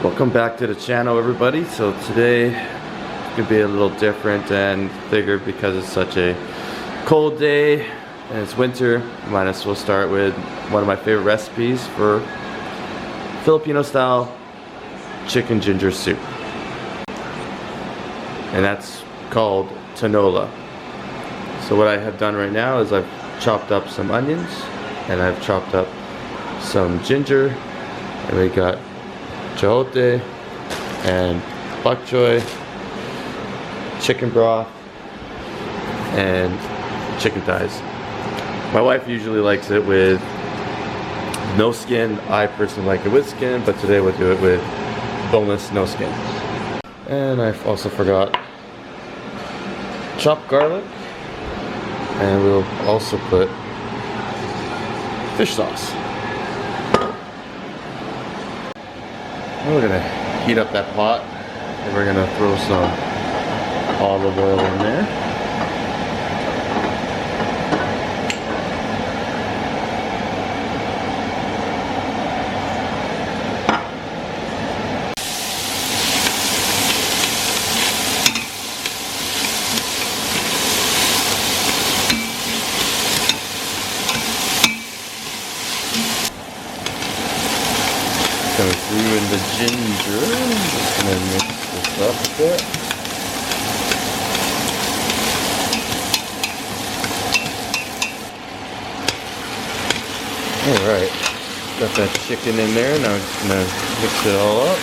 Welcome back to the channel, everybody. So today it's gonna be a little different, and figured because it's such a cold day and it's winter, might as well start with one of my favorite recipes for Filipino style chicken ginger soup, and that's called tinola. So what I have done right now is I've chopped up some onions and I've chopped up some ginger, and we got Chayote and Bak Choy, chicken broth, and chicken thighs. My wife usually likes it with no skin. I personally like it with skin, but today we'll do it with boneless, no skin. And I also forgot chopped garlic, and we'll also put fish sauce. And we're gonna heat up that pot, and we're gonna throw some olive oil in there. Going through in the ginger, just gonna mix this up a bit. Alright, got that chicken in there, now I'm just gonna mix it all up.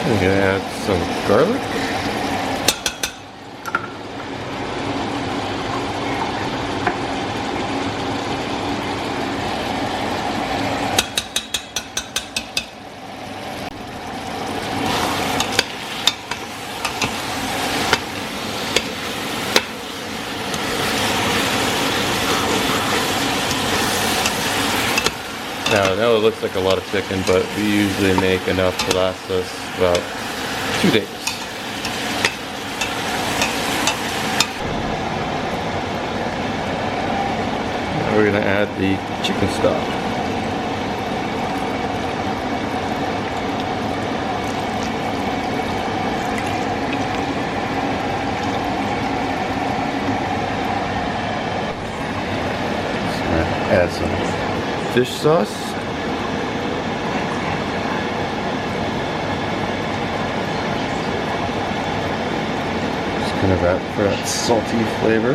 I'm gonna add some garlic. Now, I know it looks like a lot of chicken, but we usually make enough to last us about 2 days. Now we're going to add the chicken stock. So add some fish sauce. Just kind of wrap for that salty flavor.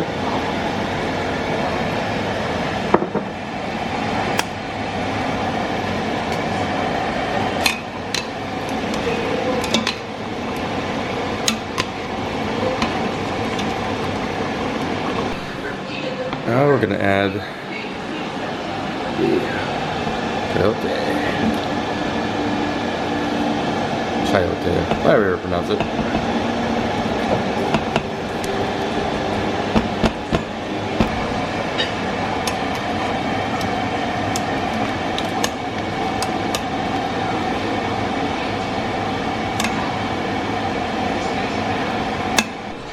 Now we're going to add the Chayote, however you pronounce it.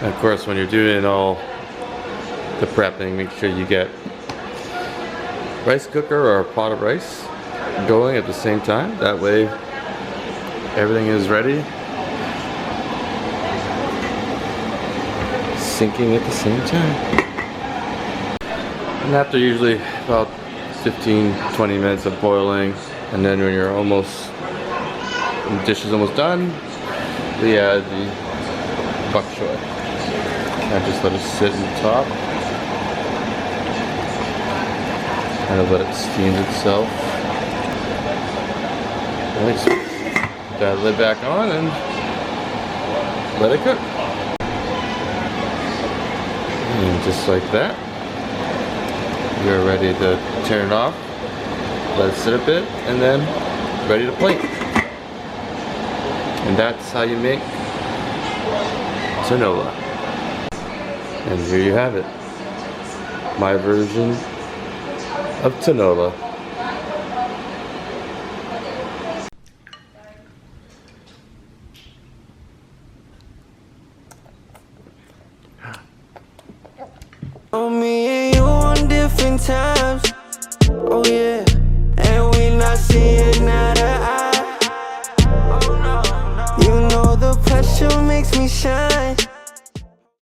And of course, when you're doing all the prepping, make sure you get rice cooker or a pot of rice going at the same time. That way everything is ready, sinking at the same time. And after usually about 15-20 minutes of boiling, and then when you're almost, the dish is almost done, we add the Bak Choy. And just let it sit in the top. Kind of let it steam itself. And we just put that lid back on and let it cook. And just like that, we are ready to turn it off, let it sit a bit, and then ready to plate. And that's how you make tinola. And here you have it, my version of tinola. million times. Oh yeah, and we not seeing eye to eye. You know the pressure makes me shine.